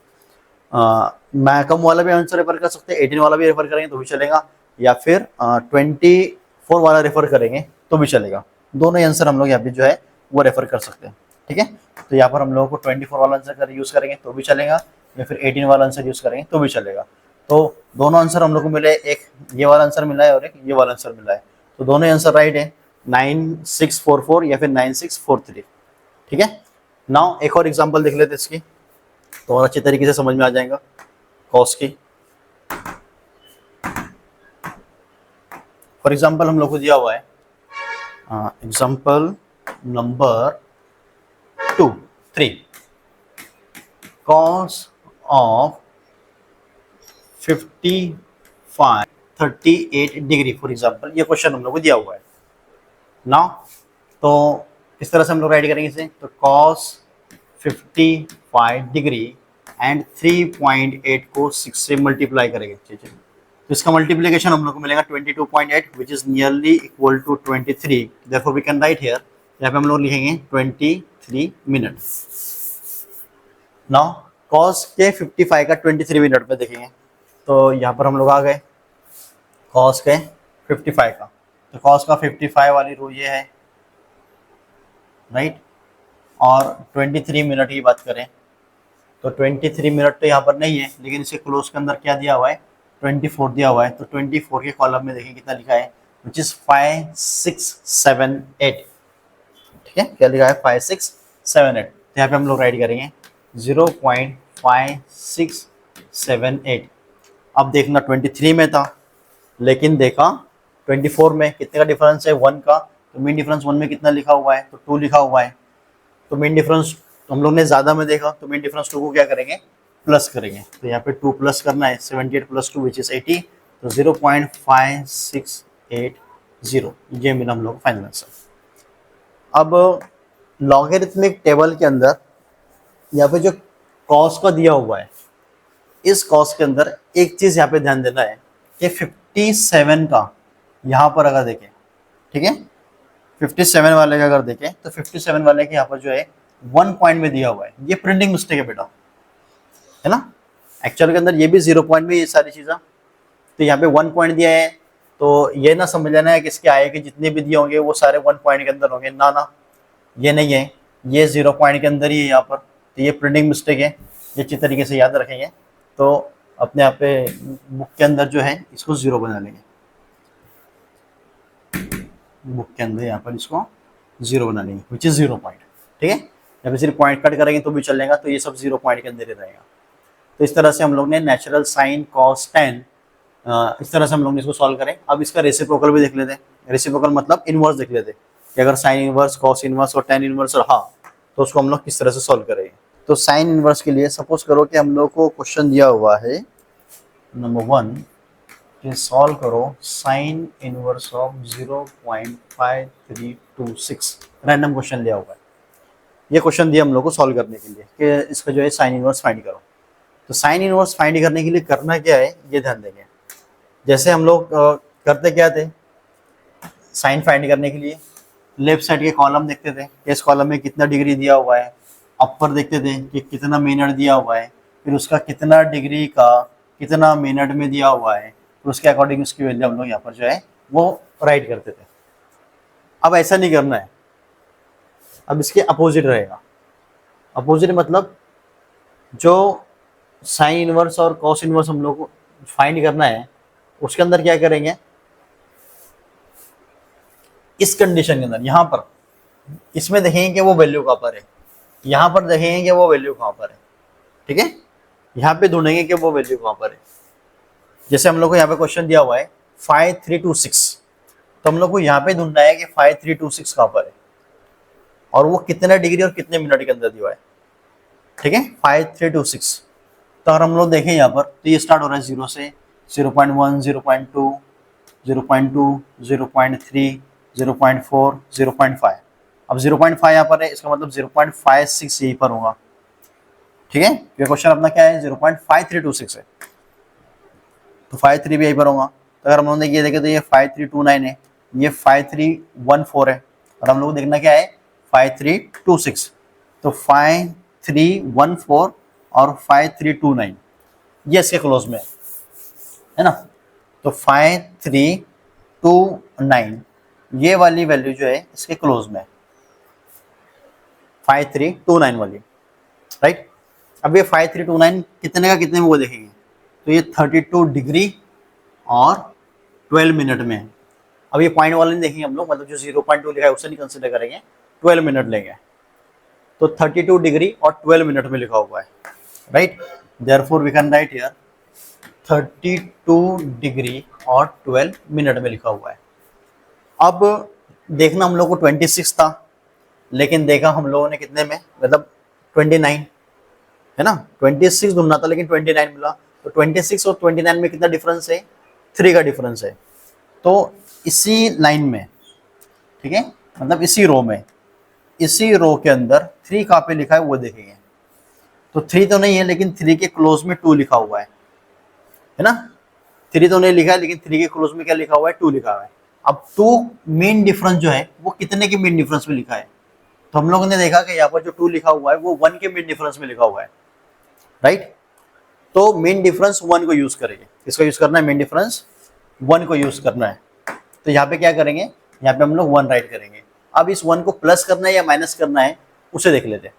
मैं कम वाला भी आंसर रेफर कर सकते हैं, 18 वाला भी रेफर करेंगे तो भी चलेगा, या फिर 24 वाला रेफर करेंगे तो भी चलेगा। दोनों ही आंसर हम लोग यहाँ पे जो है वो रेफर कर सकते हैं, ठीक है। तो यहाँ पर हम लोगों को 24 वाला आंसर यूज करेंगे तो भी चलेगा, या फिर 18 वाला आंसर यूज करेंगे तो भी चलेगा। तो दोनों आंसर हम लोग को मिले, एक ये वाला आंसर मिला है और एक ये वाला आंसर मिला है, तो दोनों ही आंसर राइट है, 9644 या फिर 9643, ठीक है। नाउ एक और एग्जांपल देख लेते हैं इसकी, तो और अच्छे तरीके से समझ में आ जाएगा कॉस की। फॉर एग्जांपल हम लोग को दिया हुआ है example number 3 cos of 38 degree, for example ये क्वेश्चन हम लोग को दिया हुआ है ना। तो इस तरह से हम लोग राइट करेंगे इसे, तो कॉस 55 डिग्री एंड 3.8 को 6 से मल्टीप्लाई करेंगे, ठीक है। तो इसका मल्टीप्लिकेशन हम लोग को मिलेगा 22.8 which is nearly equal to 23, therefore we can write here, यहाँ पे हम लोग लिखेंगे 23 मिनट। नाउ कॉस के 55 का 23 मिनट में देखेंगे, तो यहाँ पर हम लोग आ गए कॉस के 55 का, तो कॉस का 55 वाली रो ये है, राइट। और 23 मिनट की बात करें तो 23 मिनट तो यहाँ पर नहीं है, लेकिन इसे क्लोज के अंदर क्या दिया हुआ है 24 दिया हुआ है। तो 24 के कॉलम में देखें कितना लिखा है, विच इज 5678, ठीक है। क्या लिखा है 5678, तो यहाँ पे हम लोग राइट करेंगे 0.5678। अब देखना 23 में था, लेकिन देखा 24 में कितने का डिफरेंस है 1 का, तो मेन डिफरेंस 1 में कितना लिखा हुआ है, तो 2 लिखा हुआ है। तो मेन डिफरेंस तो हम लोग ने ज्यादा में देखा, तो मेन डिफरेंस 2 को क्या करेंगे प्लस करेंगे, तो यहाँ पे 2 प्लस करना है, 78 + 2 विच इज 80, तो 0.5680 ये मिला हम लोग फाइनल आंसर। अब लॉगरिथमिक टेबल के अंदर यहाँ पे जो कॉस का दिया हुआ है, इस कॉस के अंदर एक चीज यहाँ पे ध्यान देना है कि 57 का यहाँ पर अगर देखें, ठीक है, 57 वाले का अगर देखें तो 57 वाले के यहाँ पर जो है 1 पॉइंट में दिया हुआ है, ये प्रिंटिंग मिस्टेक है बेटा, है ना। एक्चुअल के अंदर ये भी 0 पॉइंट में ये सारी चीज़ें, तो यहाँ पे 1 पॉइंट दिया है, तो ये ना समझ लेना है कि इसके आए के जितने भी दिए होंगे वो सारे 1 पॉइंट के अंदर होंगे, ना ना ये नहीं है, ये 0 पॉइंट के अंदर ही है यहाँ पर, तो ये प्रिंटिंग मिस्टेक है, ये अच्छी तरीके से याद रखेंगे। तो अपने आप पे बुक के अंदर जो है इसको 0 बना लेंगे, बुक के अंदर यहाँ पर इसको 0 बना लेंगे विच इज 0 पॉइंट, ठीक है। या फिर सिर्फ पॉइंट कट करेंगे तो भी चलेगा, तो ये सब 0 पॉइंट के अंदर ही रहेगा। तो इस तरह से हम लोग ने नेचुरल साइन कॉस टेन, इस तरह से हम लोग ने इसको सॉल्व करें। अब इसका रेसिप्रोकल भी देख लेते हैं, रेसिप्रोकल मतलब इनवर्स देख लेते हैं कि अगर साइन इनवर्स कॉस इनवर्स और टेन इनवर्स रहा तो उसको हम लोग किस तरह से सॉल्व करेंगे। तो साइन इनवर्स के लिए सपोज करो कि हम लोग को क्वेश्चन दिया हुआ है नंबर 1 कि सॉल्व करो sine inverse of 0.5326, random question दिया हुआ है। ये क्वेश्चन दिया हम लोग को सॉल्व करने के लिए कि इसका जो है साइन इनवर्स फाइंड करो। तो साइन इनवर्स फाइंड करने के लिए करना क्या है ये ध्यान देंगे। जैसे हम लोग करते क्या थे साइन फाइंड करने के लिए, लेफ्ट साइड के कॉलम देखते थे, इस कॉलम में कितना डिग्री दिया हुआ है, अपर देखते थे कि कितना मिनट दिया हुआ है, फिर उसका कितना डिग्री का कितना मिनट में दिया हुआ है, फिर उसके अकॉर्डिंग उसकी वैल्यू हम लोग यहाँ पर जो है वो राइट करते थे। अब ऐसा नहीं करना है, अब इसके अपोजिट रहेगा। अपोजिट मतलब जो साइन इनवर्स और कॉस इनवर्स हम लोग को फाइंड करना है, उसके अंदर क्या करेंगे, इस कंडीशन के अंदर यहाँ पर इसमें देखेंगे कि वो वैल्यू कहाँ पर है, यहाँ पर देखेंगे कि वो वैल्यू कहाँ पर है, ठीक है। यहाँ पे ढूंढेंगे कि वो वैल्यू कहाँ पर है। जैसे हम लोग को यहाँ पे क्वेश्चन दिया हुआ है 5326, तो हम लोग को यहाँ पे ढूंढना है कि 5326 कहाँ पर है और वो कितने डिग्री और कितने मिनट के अंदर दिया है, ठीक है। 5326, तो अगर हम लोग देखें यहाँ पर तो ये स्टार्ट हो रहा है 0 से, 0.1, 0.2, 0.2, 0.3, 0.4, 0.5। अब 0.5 यहाँ पर है, इसका मतलब 0.56 यहीं पर होगा, ठीक है। ये क्वेश्चन अपना क्या है, 0.5326 है, तो 53 भी यहीं पर होगा। तो अगर हम लोग ये देखें तो ये 5329 है, ये 5314 है, और हम लोग देखना क्या है 5326, तो 5314 और 5329 ये इसके क्लोज में है ना। तो 5329 ये वाली वैल्यू जो है इसके क्लोज में, 5329 वाली, राइट। अब ये 5329 कितने का कितने में वो देखेंगे, तो ये 32 डिग्री और 12 मिनट में है। अब ये पॉइंट वाले नहीं देखेंगे हम लोग, मतलब जो 0.2 लिखा है उसे नहीं कंसिडर करेंगे, 12 मिनट लेंगे, तो 32 डिग्री और 12 मिनट में लिखा हुआ है, right. Therefore we can write here 32 degree और 12 मिनट में लिखा हुआ है। अब देखना हम लोग को 26 था, लेकिन देखा हम लोगों ने कितने में, मतलब 29 है ना, 26 ढूंढना था लेकिन 29 मिला, तो 26 और 29 में कितना डिफरेंस है, 3 का डिफरेंस है। तो इसी लाइन में, ठीक है, मतलब इसी रो में, इसी रो के अंदर 3 कहाँ पे लिखा है वो देखेंगे, तो 3 तो नहीं है लेकिन 3 के क्लोज में 2 लिखा हुआ है ना। 3 तो नहीं लिखा है लेकिन 3 के क्लोज में क्या लिखा हुआ है, 2 लिखा हुआ है। अब 2 मेन डिफरेंस जो है वो कितने के मेन डिफरेंस में लिखा है, तो हम लोगों ने देखा कि यहाँ पर जो 2 लिखा हुआ है वो 1 के मेन डिफरेंस में लिखा हुआ है, राइट। तो मेन डिफरेंस 1 को यूज करेंगे, इसका यूज करना है, मेन डिफरेंस 1 को यूज करना है। तो यहाँ पे क्या करेंगे, यहाँ पे हम लोग 1 राइट करेंगे। अब इस 1 को प्लस करना है या माइनस करना है उसे देख लेते हैं।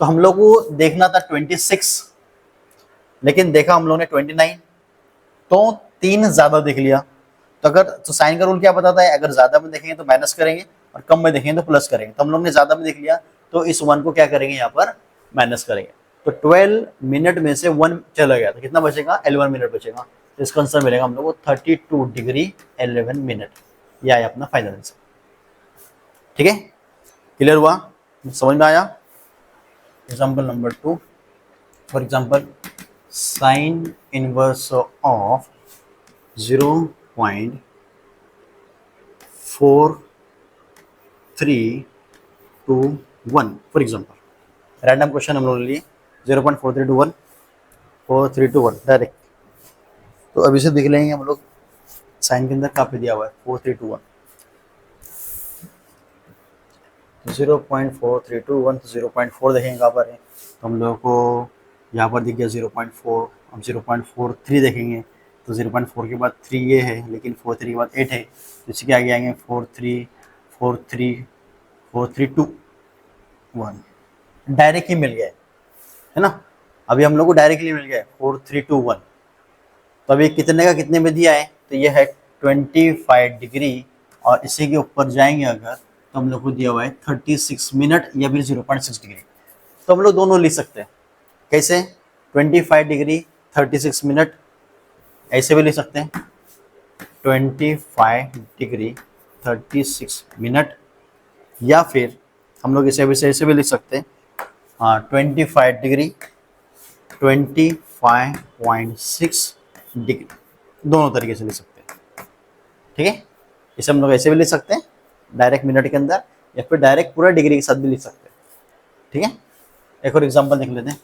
तो हम लोग को देखना था 26, लेकिन देखा हम लोग ने 29, तो 3 ज्यादा देख लिया। तो अगर तो साइन का रूल क्या बताता है, अगर ज्यादा में देखेंगे तो माइनस करेंगे और कम में देखेंगे तो प्लस करेंगे। तो हम लोग ने ज्यादा में देख लिया, तो इस 1 को क्या करेंगे, यहाँ पर माइनस करेंगे। तो 12 मिनट में से 1 चला गया तो कितना बचेगा, 11 मिनट बचेगा। तो इसका आंसर मिलेगा हम लोग को 32 डिग्री 11 मिनट। यह है अपना फाइनल आंसर, ठीक है। क्लियर हुआ, समझ में आया। Example number 2, for example sine inverse of 0.4321 for example random question हम लोग लिए 0.4321 4321 डायरेक्ट। तो अभी से देख लेंगे हम लोग साइन के अंदर कहाँ पे दिया हुआ है 4321, 0.4321, तो 0.4 देखेंगे कहाँ पर है, तो हम लोगों को यहाँ पर दिख गया 0.4। हम 0.43 देखेंगे तो 0.4 के बाद 3 ये है, लेकिन 43 के बाद 8 है, तो इसके आगे आएंगे 4321 डायरेक्ट ही मिल गया है ना। अभी हम लोग को डायरेक्टली मिल गया 4321। तो अभी कितने का कितने में दिया है, तो ये है 25 डिग्री, और इसी के ऊपर जाएंगे अगर तो हम लोग को दिया हुआ है 36 मिनट या फिर 0.6 डिग्री। तो हम लोग दोनों लिख सकते हैं, कैसे, 25 डिग्री 36 मिनट ऐसे भी लिख सकते हैं, 25 डिग्री 36 मिनट, या फिर हम लोग इसे ऐसे भी लिख सकते हैं, हाँ 25 डिग्री 25.6 डिग्री, दोनों तरीके से लिख सकते हैं, ठीक है। इसे हम लोग ऐसे भी लिख सकते हैं डायरेक्ट मिनट के अंदर, या फिर डायरेक्ट पूरा डिग्री के साथ भी लिख सकते हैं, ठीक है। एक और एग्जांपल देख लेते हैं,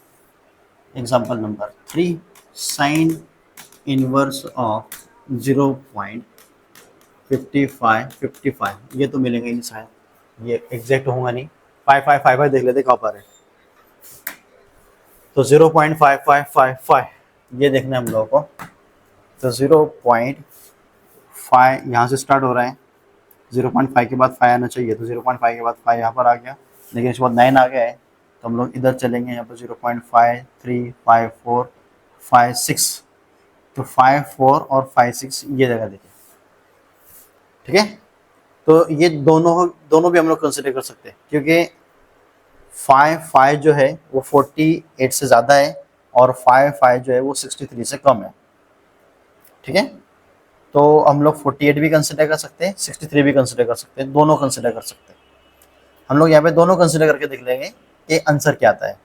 example number 3, sine inverse of 0.55, ये तो मिलेंगे नहीं शायद, ये एग्जैक्ट होगा नहीं, 5555 देख लेते कहाँ पर है। तो 0.5555 ये देखना है हम लोगों को। तो 0.5 यहाँ से स्टार्ट हो रहा है, 0.5 के बाद 5 आना चाहिए, तो 0.5 के बाद 5 यहाँ पर आ गया, लेकिन इसके बाद 9 आ गया है, तो हम लोग इधर चलेंगे, यहाँ पर 0.5 3 5 4 5 6, तो 5 4 और 5 6 ये जगह देखिए, ठीक है। तो ये दोनों दोनों भी हम लोग कंसिडर कर सकते हैं, क्योंकि 5 जो है वो 48 से ज़्यादा है, और 5 जो है वो 63 से कम है, ठीक है। तो हम लोग 48 भी कंसिडर कर सकते हैं, 63 भी कंसिडर कर सकते हैं, दोनों कंसिडर कर सकते हैं। हम लोग यहाँ पे दोनों कंसिडर करके देख लेंगे कि आंसर क्या आता है,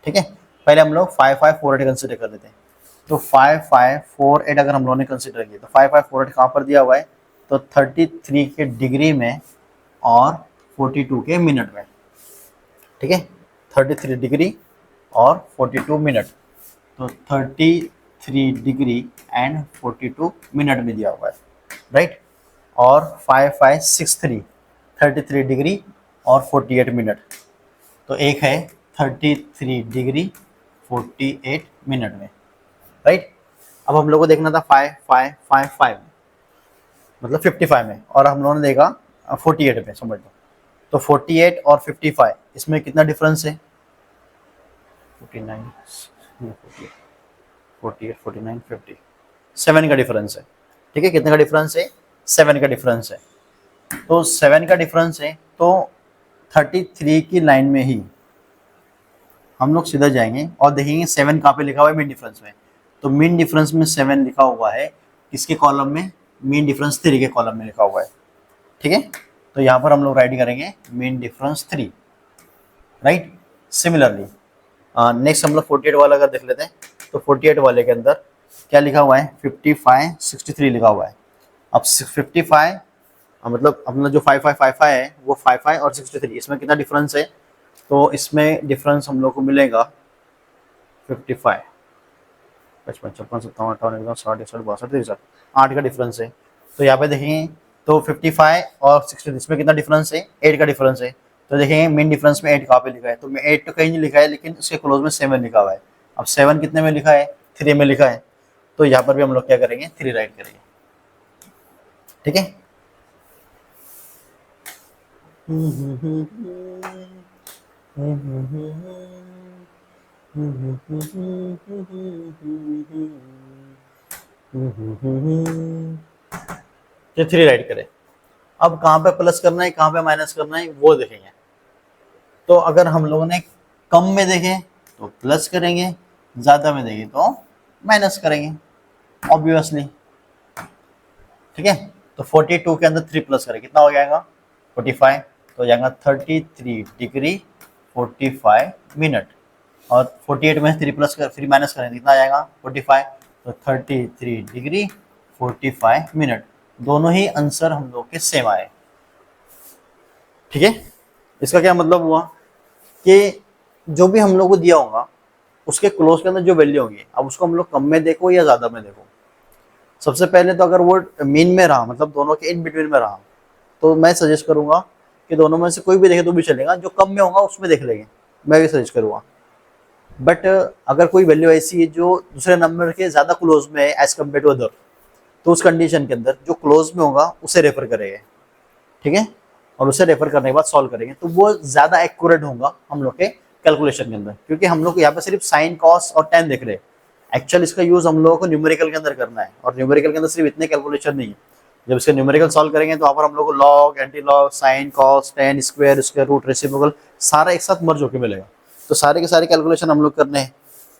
ठीक है। पहले हम लोग 5548 कंसिडर कर लेते हैं। तो 5548 अगर हम लोगों ने कंसिडर किया, तो 5548 कहाँ पर दिया हुआ है, तो 33 के डिग्री में और 42 के मिनट में, ठीक है। 33 डिग्री और 42 मिनट, तो 33 डिग्री एंड 42 मिनट में दिया हुआ है, राइट। और 5563 33 डिग्री और 48 मिनट, तो एक है 33 डिग्री 48 मिनट में, राइट। अब हम लोग को देखना था 5555 मतलब 55 में, और हम लोगों ने देखा 48 में, समझ लो। तो 48 और 55 इसमें कितना डिफरेंस है, 49 48 49 50, 7 का डिफरेंस है, ठीक है। कितने का डिफरेंस है, 7 का डिफरेंस है। तो 7 का डिफरेंस है, तो 33 की लाइन में ही हम लोग सीधा जाएंगे और देखेंगे 7 कहाँ पे लिखा हुआ है, मीन डिफरेंस में। तो मीन डिफरेंस में 7 लिखा हुआ है, किसके कॉलम में, मीन डिफरेंस 3 के कॉलम में लिखा हुआ है, ठीक है। तो यहाँ पर हम लोग राइट करेंगे mean difference 3, right. Similarly next हम लोग 48 वाला का देख लेते हैं। तो 48 वाले के अंदर क्या लिखा हुआ है, 55 63 लिखा हुआ है। अब 55 मतलब अपना जो 5555 है वो 55 और 63, इसमें कितना डिफरेंस है, तो इसमें डिफरेंस हम लोग को मिलेगा 55 55 56 57 58 60 61 62 63, 8 का डिफरेंस है। तो यहाँ पे देखेंगे तो 55 और 63 इसमें कितना डिफरेंस है, 8 का डिफरेंस है। तो देखेंगे मेन डिफरेंस में 8 कहाँ पे लिखा है, तो 8 तो कहीं नहीं लिखा है, लेकिन उसके क्लोज में 7 लिखा हुआ है। अब 7 कितने में लिखा है, 3 में लिखा है, तो यहाँ पर भी हम लोग क्या करेंगे, 3 राइट करेंगे, ठीक है। तो 3 राइट करें। अब कहाँ पे प्लस करना है, कहाँ पे माइनस करना है, वो देखेंगे। तो अगर हम लोगों ने कम में देखें तो प्लस करेंगे, ज़्यादा में देखें तो माइनस करेंगे, ऑब्वियसली, ठीक है। तो 42 के अंदर 3 प्लस करें, कितना हो जाएगा, 45, तो हो जाएगा 33 डिग्री 45 मिनट, और 48 में 3 प्लस कर 3 माइनस करें, कितना आ जाएगा 45, तो 33 डिग्री 45 मिनट। दोनों ही आंसर हम लोग के सेम आए, ठीक है। इसका क्या मतलब हुआ कि जो भी हम लोग को दिया होगा उसके क्लोज के अंदर जो वैल्यू होगी, अब उसको हम लोग कम में देखो या ज़्यादा में देखो। सबसे पहले तो अगर वो मीन में रहा, मतलब दोनों के इन बिटवीन में रहा, तो मैं सजेस्ट करूंगा कि दोनों में से कोई भी देखे तो भी चलेगा, जो कम में होगा उसमें देख लेंगे, मैं भी सजेस्ट करूँगा। बट अगर कोई वैल्यू ऐसी है जो दूसरे नंबर के ज़्यादा क्लोज में है एज कम्पेयर टू अदर, तो उस कंडीशन के अंदर जो क्लोज में होगा उसे रेफर करेंगे, ठीक है। और उसे रेफर करने के बाद सॉल्व करेंगे, तो वो ज़्यादा एक्यूरेट होगा हम लोग के कैलकुलेशन के अंदर, क्योंकि हम लोग यहाँ पे सिर्फ साइन कॉस और टेन देख रहे हैं। एक्चुअल इसका यूज़ हम लोगों को न्यूमेरिकल के अंदर करना है, और न्यूमेरिकल के अंदर सिर्फ इतने कैलकुलेशन नहीं है। जब इसका न्यूमेरिकल सॉल्व करेंगे तो वहाँ पर हम लोग को log, anti log, sine, cos, tan, square, square root, reciprocal सारा एक साथ मर्ज होकर मिलेगा। तो सारे के सारे कैलकुलेशन हम लोग करने हैं,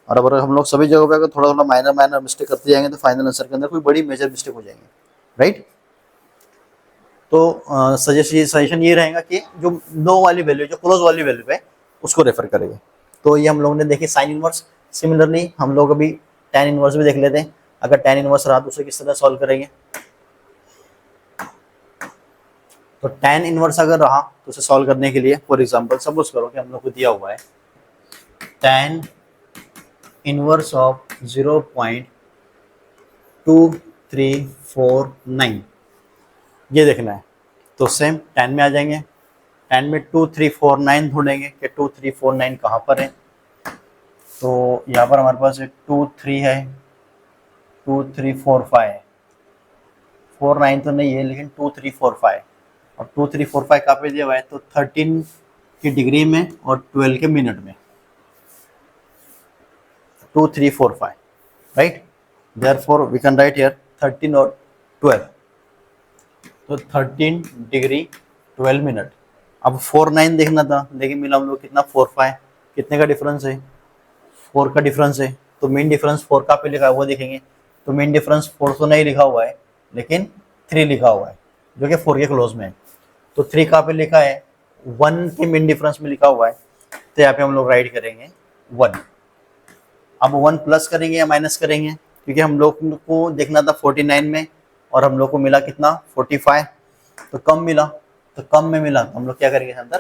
और अगर हम लोग सभी जगह पे अगर थोड़ा थोड़ा माइनर माइनर मिस्टेक करते जाएंगे तो फाइनल आंसर के अंदर कोई बड़ी मेजर मिस्टेक हो जाएंगे, राइट। तो सजेशन ये रहेगा कि जो नो वाली वैल्यू, जो क्लोज वाली वैल्यू है उसको रेफर करेंगे। तो ये हम लोगों ने देखी साइन इनवर्स। सिमिलरली हम लोग अभी tan इनवर्स भी देख लेते हैं। अगर tan इनवर्स रहा तो उसे किस तरह सॉल्व करेंगे, तो tan इनवर्स अगर रहा तो उसे सॉल्व करने के लिए फॉर एग्जांपल सपोज करो कि हम लोग को दिया हुआ है tan इनवर्स ऑफ 0.2349, ये देखना है। तो सेम tan में आ जाएंगे, 10 में 2349 ढूंढेंगे कि 2349 कहाँ पर है। तो यहाँ पर हमारे पास 23 है, 2345 है, 49 तो नहीं है लेकिन 2345, और 2345 कहाँ पे दिया हुआ है, तो 13 की डिग्री में और 12 के मिनट में, 2345, right. Therefore we can write here 13 और 12, तो 13 डिग्री 12 मिनट। अब 49 देखना था लेकिन मिला हम लोग कितना, 45, कितने का डिफरेंस है, 4 का डिफरेंस है। तो मेन डिफरेंस 4 का पे लिखा है वो देखेंगे, तो मेन डिफरेंस 4 तो नहीं लिखा हुआ है लेकिन 3 लिखा हुआ है जो कि 4 के क्लोज में है। तो 3 का पे लिखा है, 1 के मेन डिफरेंस में लिखा हुआ है, तो यहाँ पे हम लोग राइट करेंगे 1। अब 1 प्लस करेंगे या माइनस करेंगे, क्योंकि हम लोग को देखना था 49 में और हम लोग को मिला कितना, 45, तो कम मिला, तो कम में मिला तो हम लोग क्या करेंगे अंदर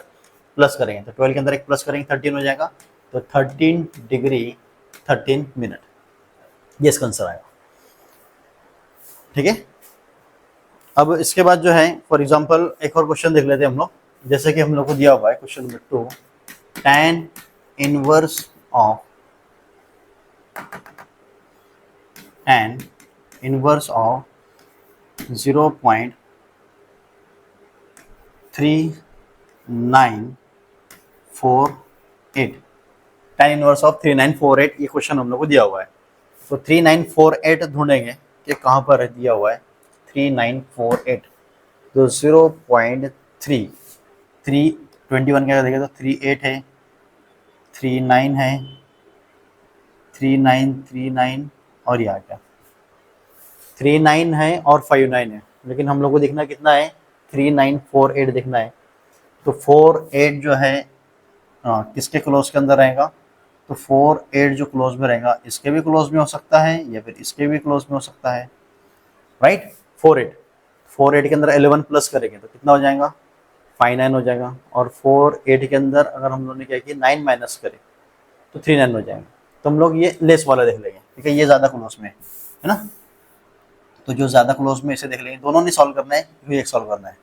प्लस करेंगे, तो 12 के अंदर एक प्लस करेंगे 13 हो जाएगा, तो 13 डिग्री 13 मिनट, ये इसका आंसर आएगा। ठीक है। अब इसके बाद जो है फॉर एग्जांपल एक और क्वेश्चन देख लेते हैं हम लोग, जैसे कि हम लोग को दिया हुआ है question number 2, tan inverse of tan inverse of 0.3948, tan inverse of 3948, ये क्वेश्चन हम लोग को दिया हुआ है। तो 3948 ढूंढेंगे कि कहाँ पर है, दिया हुआ है 3948, तो 0.3 321 क्या देखें तो 38 है, 39 है, 3939 और यहाँ क्या 39 है और 59 है, लेकिन हम लोग को देखना कितना है, 3948 देखना है। तो 48 जो है किसके क्लोज के अंदर रहेगा, तो 48 जो क्लोज में रहेगा इसके भी क्लोज में हो सकता है या फिर इसके भी क्लोज में हो सकता है, राइट। 48 के अंदर 11 प्लस करेंगे तो कितना हो जाएगा, 59 हो जाएगा, और 48 के अंदर अगर हम लोगों ने क्या किया 9 माइनस करें तो 39 हो जाएगा। तो हम लोग ये लेस वाला देख लेंगे, ठीक है, ये ज़्यादा क्लोज में है ना, तो जो ज़्यादा क्लोज में इसे देख लेंगे, दोनों नहीं सॉल्व करना है क्योंकि एक सॉल्व करना है।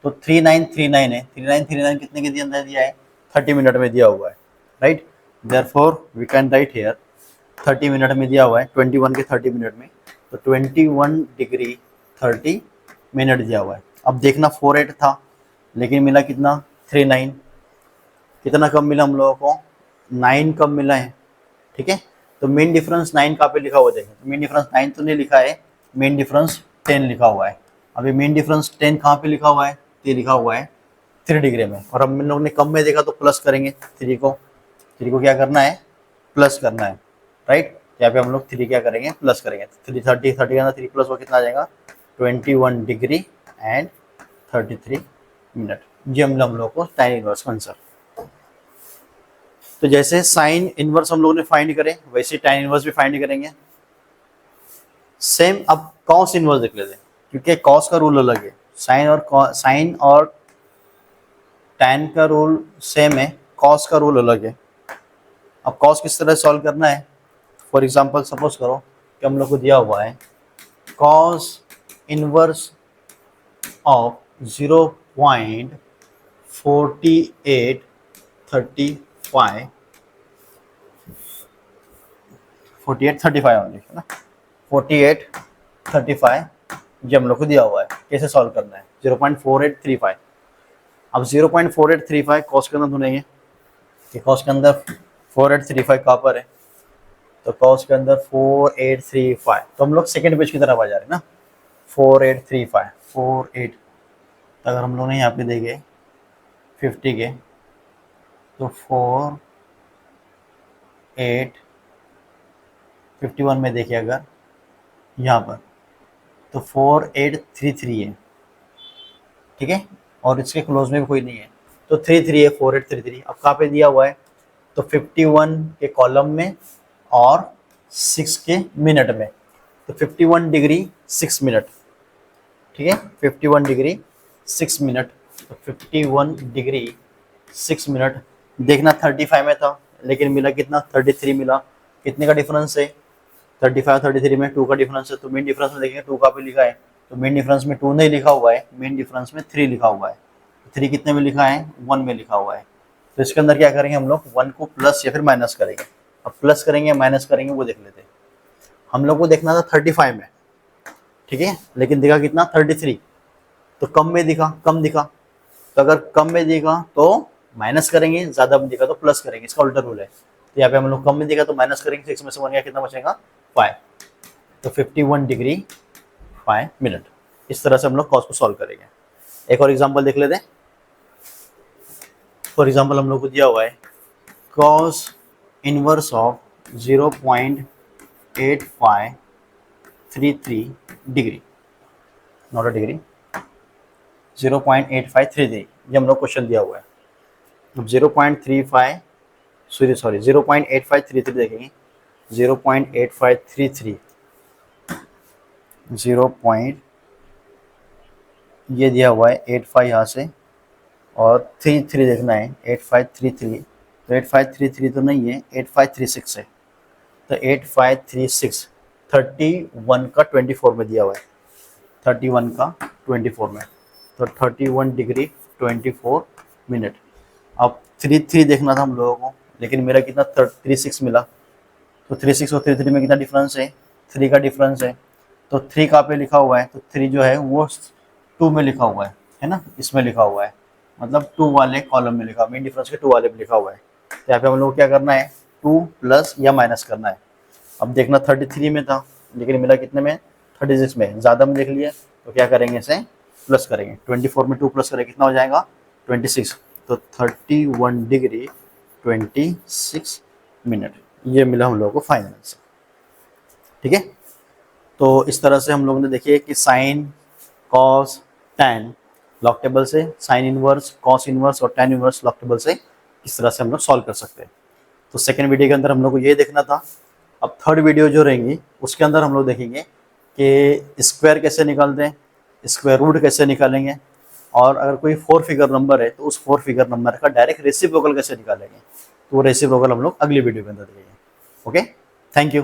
तो 3939 है, 3939 कितने के अंदर दिया है, 30 मिनट में दिया हुआ है, right. Therefore we can write here 30 minute में दिया हुआ है, 21 के 30 मिनट में, तो 21 डिग्री 30 मिनट दिया हुआ है। अब देखना 48 था लेकिन मिला कितना, 39, कितना कम मिला हम लोगों को, 9 कम मिला है, ठीक है। तो मेन डिफरेंस 9 कहाँ पे लिखा हुआ देखें, तो मेन डिफरेंस 9 तो नहीं लिखा है, मेन डिफरेंस 10 लिखा हुआ है। अभी मेन डिफरेंस 10 कहाँ पे लिखा हुआ है, ये लिखा हुआ है 3 डिग्री में, और हम लोग ने कम में देखा तो प्लस करेंगे 3 को क्या करना है, प्लस करना है, राइट। यहाँ पे हम लोग 3 क्या करेंगे, प्लस करेंगे, 30 के अंदर 3 प्लस वो कितना आ जाएगा, 21 डिग्री एंड 33 मिनट। ये हम लोग को साइन इनवर्स का आंसर। तो जैसे साइन इनवर्स हम लोगों ने फाइंड करे वैसे tan इनवर्स भी फाइंड करेंगे सेम। अब कॉस इनवर्स देख लेते हैं क्योंकि कॉस का रूल अलग है, साइन और tan का रूल सेम है, कॉस का रूल अलग है। अब कॉस किस तरह सॉल्व करना है, फॉर एग्जांपल सपोज करो कि हम लोग को दिया हुआ है कॉस इनवर्स ऑफ 0.4835 4835 ओनली है ना, 4835 ये हम लोग को दिया हुआ है, कैसे सॉल्व करना है, 0.4835। अब 0.4835 कॉस के अंदर ढूंढेंगे कि कॉस के अंदर 4835 कहाँ पर है, तो कॉस के अंदर 4835, तो हम लोग सेकेंड पेज की तरफ आ जा रहे हैं ना, 4835 अगर हम लोग ने यहाँ पे देखे 50 के, तो 4851 में देखिए अगर यहाँ पर तो 4833 है, ठीक है, और इसके क्लोज में भी कोई नहीं है, तो 33 है, 4833। अब कहाँ पे दिया हुआ है, तो 51 के कॉलम में और 6 के मिनट में, तो 51 डिग्री 6 मिनट, ठीक है, 51 डिग्री 6 मिनट, तो 51 डिग्री 6 मिनट। देखना 35 में था लेकिन मिला कितना, 33 मिला, कितने का डिफरेंस है, 35 33 में 2 का डिफरेंस है, तो मेन डिफरेंस में देखेंगे 2 का भी लिखा है, तो मेन डिफरेंस में 2 नहीं लिखा हुआ है, मेन डिफरेंस में 3 लिखा हुआ है, 3 कितने में लिखा है, 1 में लिखा हुआ है। तो इसके अंदर क्या करेंगे हम लोग, 1 को प्लस या फिर माइनस करेंगे। अब प्लस करेंगे या माइनस करेंगे वो देख लेते हैं। हम लोग को देखना था 35 में, ठीक है, लेकिन दिखा कितना, 33। तो कम में दिखा, कम दिखा, तो अगर कम में दिखा तो माइनस करेंगे, ज़्यादा में दिखा तो प्लस करेंगे, इसका उल्टा रूल है। तो यहाँ पे हम लोग कम में दिखा तो माइनस करेंगे, 6 में से 1 गया, कितना बचेगा, 5। तो 51 डिग्री 5 मिनट। इस तरह से हम लोग कॉस को सॉल्व करेंगे। एक और एग्जांपल देख लेते हैं। फॉर एग्जांपल हम लोग को दिया हुआ है cos inverse of 0.8533 degree, not a degree, 0.8533, ये हम लोग क्वेश्चन दिया हुआ है। अब 0.35 सॉरी 0.8533 देखेंगे, 0.8533 ये दिया हुआ है 85 यहाँ से, और 33 देखना है, 8533। तो 8533 तो नहीं है, 8536 है। तो 8536 31 का 24 में दिया हुआ है, 31 का 24 में, तो 31 डिग्री 24 मिनट। अब 33 देखना था हम लोगों को, लेकिन मेरा कितना 36 मिला। तो 36 और 33 में कितना डिफरेंस है, 3 का डिफरेंस है। तो 3 कहाँ पे लिखा हुआ है, तो 3 जो है वो 2 में लिखा हुआ है ना, इसमें लिखा हुआ है, मतलब 2 वाले कॉलम में लिखा हुआ है, मेन डिफरेंस के 2 वाले में लिखा हुआ है। तो यहाँ पे हम लोग को क्या करना है, 2 प्लस या माइनस करना है। अब देखना 33 में था, लेकिन मिला कितने में, 36 में, ज़्यादा में देख लिया, तो क्या करेंगे, इसे प्लस करेंगे। 24 में 2 प्लस करेंगे, कितना हो जाएगा, 26। तो 31 डिग्री 26 मिनट, ये मिला हम लोगों को फाइनल आंसर, ठीक है। तो इस तरह से हम लोगों ने देखिए कि sine, cos, tan log table से, साइन इनवर्स, कॉस इनवर्स और टैन इनवर्स लॉग टेबल से किस तरह से हम लोग सॉल्व कर सकते हैं। तो सेकेंड वीडियो के अंदर हम लोग को ये देखना था। अब थर्ड वीडियो जो रहेंगी उसके अंदर हम लोग देखेंगे कि स्क्वायर कैसे निकालते हैं, स्क्वायर रूट कैसे निकालेंगे, और अगर कोई 4 फिगर नंबर है तो उस 4 फिगर नंबर का डायरेक्ट रेसिप्रोकल कैसे निकालेंगे। तो वो रेसिप्रोकल हम लोग अगली वीडियो के अंदर देखेंगे। Okay, thank you.